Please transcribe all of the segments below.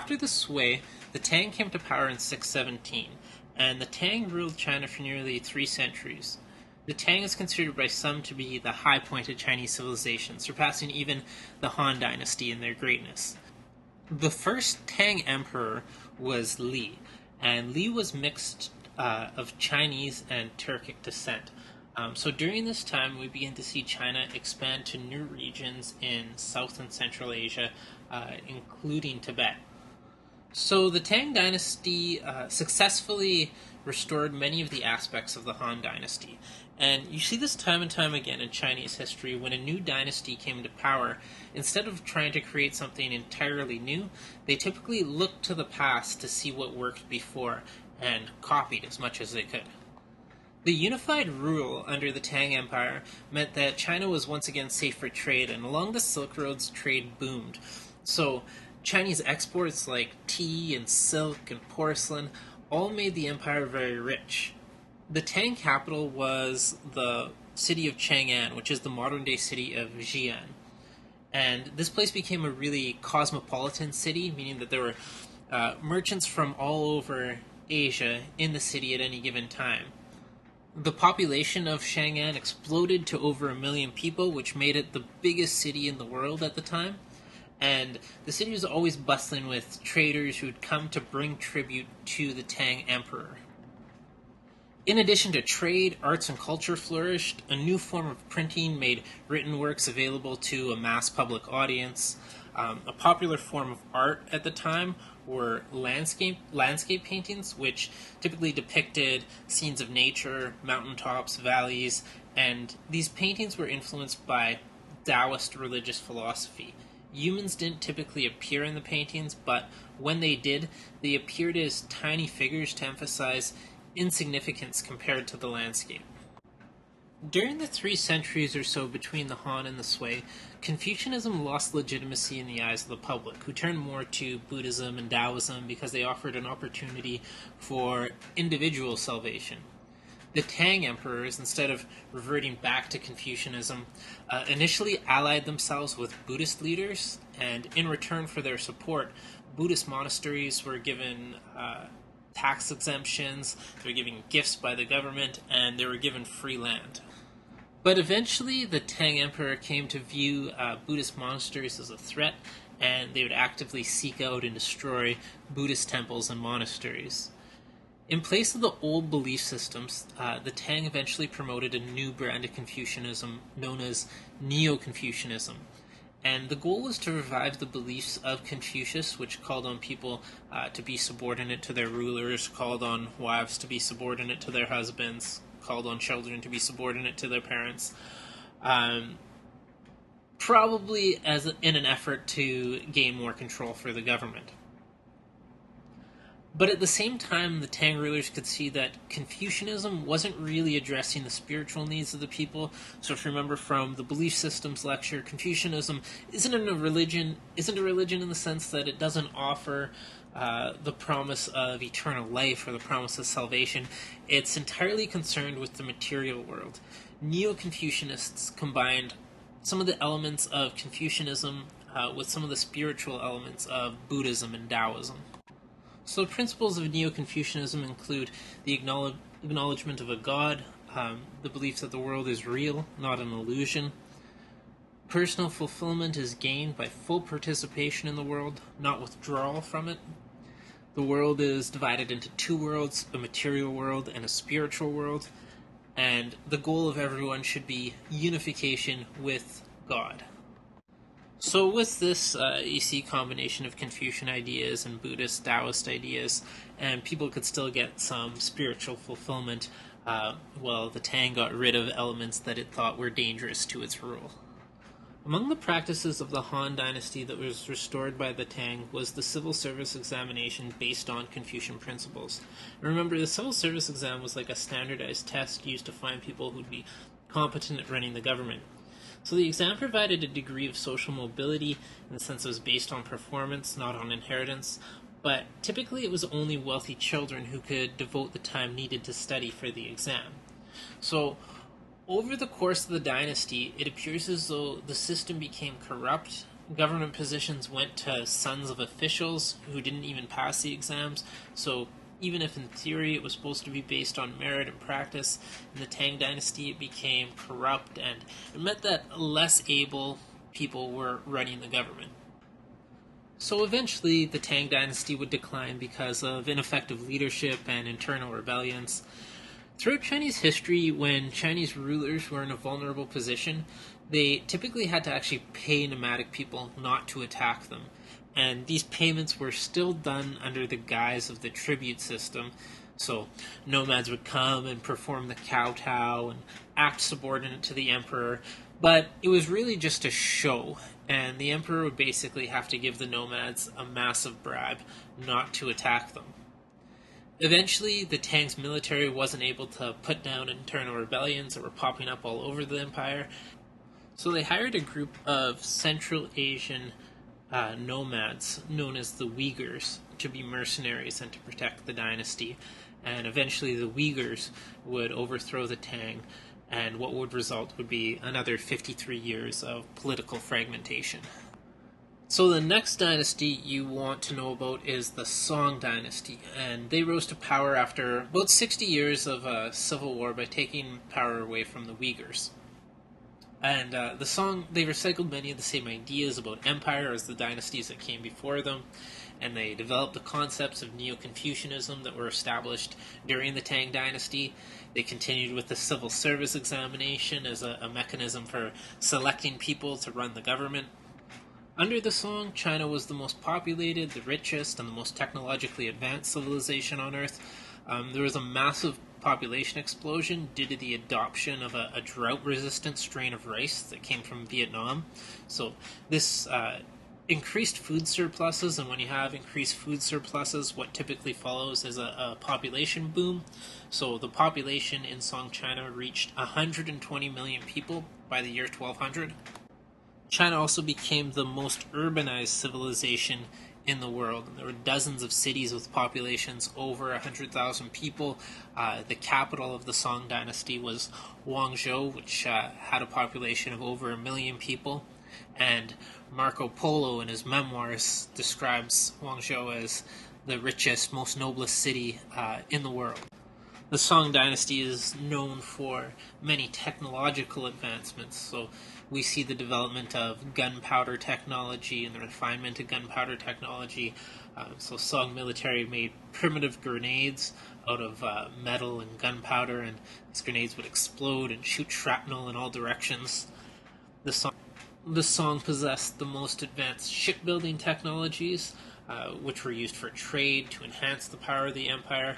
after the Sui, the Tang came to power in 617, and the Tang ruled China for nearly 3 centuries. The Tang is considered by some to be the high point of Chinese civilization, surpassing even the Han Dynasty in their greatness. The first Tang emperor was Li, and Li was mixed of Chinese and Turkic descent. So during this time, we begin to see China expand to new regions in South and Central Asia, including Tibet. So the Tang Dynasty successfully restored many of the aspects of the Han Dynasty. And you see this time and time again in Chinese history. When a new dynasty came to power, instead of trying to create something entirely new, they typically looked to the past to see what worked before and copied as much as they could. The unified rule under the Tang Empire meant that China was once again safe for trade, and along the Silk Roads, trade boomed. So Chinese exports like tea and silk and porcelain all made the empire very rich. The Tang capital was the city of Chang'an, which is the modern-day city of Xi'an. And this place became a really cosmopolitan city, meaning that there were merchants from all over Asia in the city at any given time. The population of Chang'an exploded to over 1 million people, which made it the biggest city in the world at the time. And the city was always bustling with traders who would come to bring tribute to the Tang emperor. In addition to trade, arts and culture flourished. A new form of printing made written works available to a mass public audience. A popular form of art at the time were landscape paintings, which typically depicted scenes of nature, mountaintops, valleys, and these paintings were influenced by Taoist religious philosophy. Humans didn't typically appear in the paintings, but when they did, they appeared as tiny figures to emphasize insignificance compared to the landscape. During the 3 centuries or so between the Han and the Sui, Confucianism lost legitimacy in the eyes of the public, who turned more to Buddhism and Taoism because they offered an opportunity for individual salvation. The Tang emperors, instead of reverting back to Confucianism, initially allied themselves with Buddhist leaders, and in return for their support, Buddhist monasteries were given tax exemptions, they were given gifts by the government, and they were given free land. But eventually, the Tang emperor came to view Buddhist monasteries as a threat, and they would actively seek out and destroy Buddhist temples and monasteries. In place of the old belief systems, the Tang eventually promoted a new brand of Confucianism known as Neo-Confucianism. And the goal was to revive the beliefs of Confucius, which called on people to be subordinate to their rulers, called on wives to be subordinate to their husbands, called on children to be subordinate to their parents, probably in an effort to gain more control for the government. But at the same time, the Tang rulers could see that Confucianism wasn't really addressing the spiritual needs of the people. So if you remember from the belief systems lecture, Confucianism isn't a religion in the sense that it doesn't offer the promise of eternal life or the promise of salvation. It's entirely concerned with the material world. Neo-Confucianists combined some of the elements of Confucianism with some of the spiritual elements of Buddhism and Taoism. So the principles of Neo-Confucianism include the acknowledgement of a god, the belief that the world is real, not an illusion. Personal fulfillment is gained by full participation in the world, not withdrawal from it. The world is divided into 2 worlds, a material world and a spiritual world, and the goal of everyone should be unification with God. So with this, you see combination of Confucian ideas and Buddhist, Taoist ideas, and people could still get some spiritual fulfillment while the Tang got rid of elements that it thought were dangerous to its rule. Among the practices of the Han Dynasty that was restored by the Tang was the civil service examination based on Confucian principles. Remember, the civil service exam was like a standardized test used to find people who'd be competent at running the government. So the exam provided a degree of social mobility in the sense it was based on performance, not on inheritance, but typically it was only wealthy children who could devote the time needed to study for the exam. So over the course of the dynasty, it appears as though the system became corrupt government positions went to sons of officials who didn't even pass the exams. So even if in theory it was supposed to be based on merit and practice, in the Tang Dynasty it became corrupt, and it meant that less able people were running the government. So eventually the Tang Dynasty would decline because of ineffective leadership and internal rebellions. Throughout Chinese history, when Chinese rulers were in a vulnerable position, they typically had to actually pay nomadic people not to attack them. And these payments were still done under the guise of the tribute system. So nomads would come and perform the kowtow and act subordinate to the emperor, but it was really just a show, and the emperor would basically have to give the nomads a massive bribe not to attack them. Eventually, the Tang's military wasn't able to put down internal rebellions that were popping up all over the empire, so they hired a group of Central Asian nomads known as the Uyghurs to be mercenaries and to protect the dynasty. And eventually, the Uyghurs would overthrow the Tang, and what would result would be another 53 years of political fragmentation. So the next dynasty you want to know about is the Song Dynasty, and they rose to power after about 60 years of a civil war by taking power away from the Uyghurs. And the Song, they recycled many of the same ideas about empire as the dynasties that came before them, and they developed the concepts of Neo-Confucianism that were established during the Tang Dynasty. They continued with the civil service examination as a mechanism for selecting people to run the government. Under the Song, China was the most populated, the richest, and the most technologically advanced civilization on Earth. There was a massive population explosion due to the adoption of a drought-resistant strain of rice that came from Vietnam. So this increased food surpluses, and when you have increased food surpluses, what typically follows is a population boom. So the population in Song China reached 120 million people by the year 1200. China also became the most urbanized civilization in the world. There were dozens of cities with populations over 100,000 people. The capital of the Song Dynasty was Guangzhou, which had a population of over 1 million people. And Marco Polo, in his memoirs, describes Guangzhou as the richest, most noblest city in the world. The Song Dynasty is known for many technological advancements, so we see the development of gunpowder technology and the refinement of gunpowder technology. So Song military made primitive grenades out of metal and gunpowder, and these grenades would explode and shoot shrapnel in all directions. The Song possessed the most advanced shipbuilding technologies, which were used for trade to enhance the power of the empire.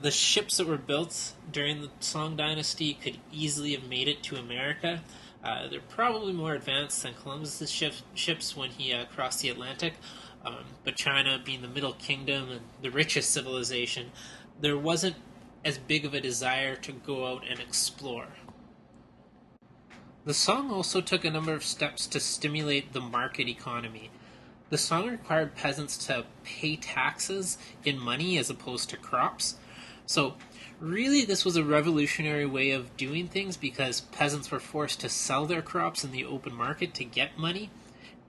The ships that were built during the Song Dynasty could easily have made it to America. They're probably more advanced than Columbus's ships when he crossed the Atlantic, but China, being the Middle Kingdom and the richest civilization, there wasn't as big of a desire to go out and explore. The Song also took a number of steps to stimulate the market economy. The Song required peasants to pay taxes in money as opposed to crops. So really, this was a revolutionary way of doing things because peasants were forced to sell their crops in the open market to get money,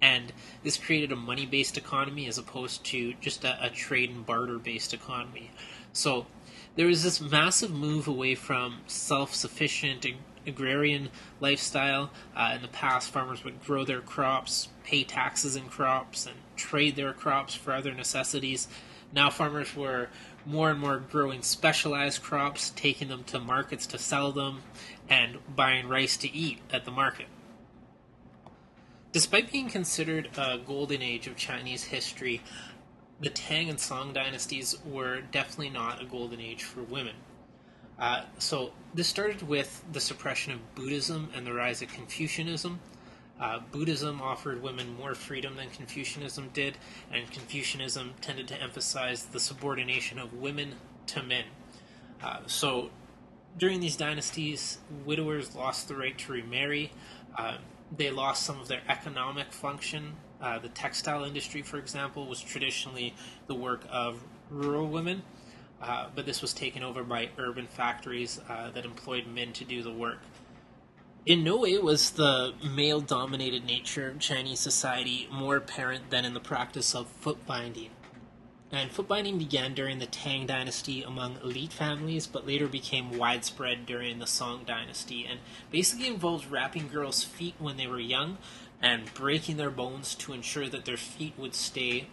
and this created a money-based economy as opposed to just a trade and barter-based economy. So there was this massive move away from self-sufficient agrarian lifestyle. In the past, farmers would grow their crops, pay taxes in crops, and trade their crops for other necessities. Now farmers were more and more growing specialized crops, taking them to markets to sell them, and buying rice to eat at the market. Despite being considered a golden age of Chinese history, the Tang and Song dynasties were definitely not a golden age for women. So this started with the suppression of Buddhism and the rise of Confucianism. Buddhism offered women more freedom than Confucianism did, and Confucianism tended to emphasize the subordination of women to men. So during these dynasties, widowers lost the right to remarry. They lost some of their economic function. The textile industry, for example, was traditionally the work of rural women, but this was taken over by urban factories that employed men to do the work. In no way was the male dominated nature of Chinese society more apparent than in the practice of foot binding. And foot binding began during the Tang Dynasty among elite families, but later became widespread during the Song Dynasty, and basically involved wrapping girls' feet when they were young and breaking their bones to ensure that their feet would stay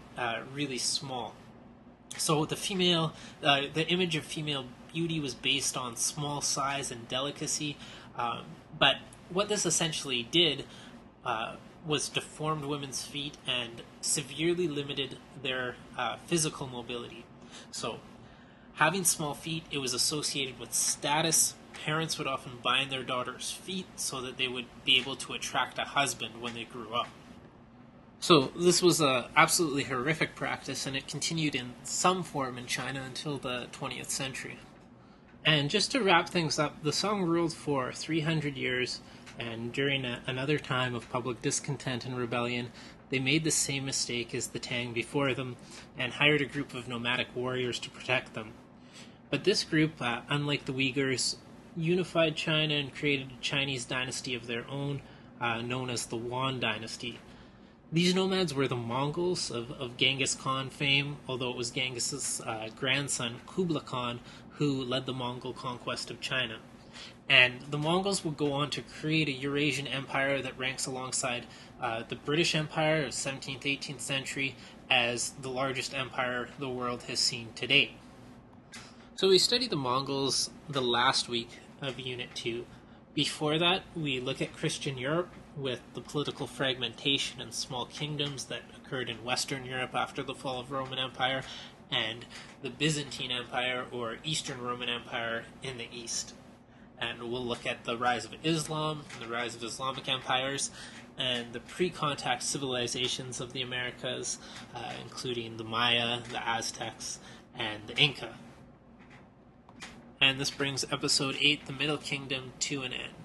really small. So the image of female beauty was based on small size and delicacy, but what this essentially did was deformed women's feet and severely limited their physical mobility. So, having small feet, it was associated with status. Parents would often bind their daughters' feet so that they would be able to attract a husband when they grew up. So this was a absolutely horrific practice, and it continued in some form in China until the 20th century. And just to wrap things up, the Song ruled for 300 years, and during another time of public discontent and rebellion, they made the same mistake as the Tang before them, and hired a group of nomadic warriors to protect them. But this group, unlike the Uyghurs, unified China and created a Chinese dynasty of their own, known as the Yuan dynasty. These nomads were the Mongols of Genghis Khan fame, although it was Genghis's grandson, Kublai Khan, who led the Mongol conquest of China. And the Mongols would go on to create a Eurasian empire that ranks alongside the British Empire of 17th, 18th century as the largest empire the world has seen to date. So we studied the Mongols the last week of Unit 2. Before that, we look at Christian Europe with the political fragmentation and small kingdoms that occurred in Western Europe after the fall of Roman Empire, and the Byzantine Empire or Eastern Roman Empire in the East. And we'll look at the rise of Islam, and the rise of Islamic empires, and the pre-contact civilizations of the Americas, including the Maya, the Aztecs, and the Inca. And this brings episode 8, The Middle Kingdom, to an end.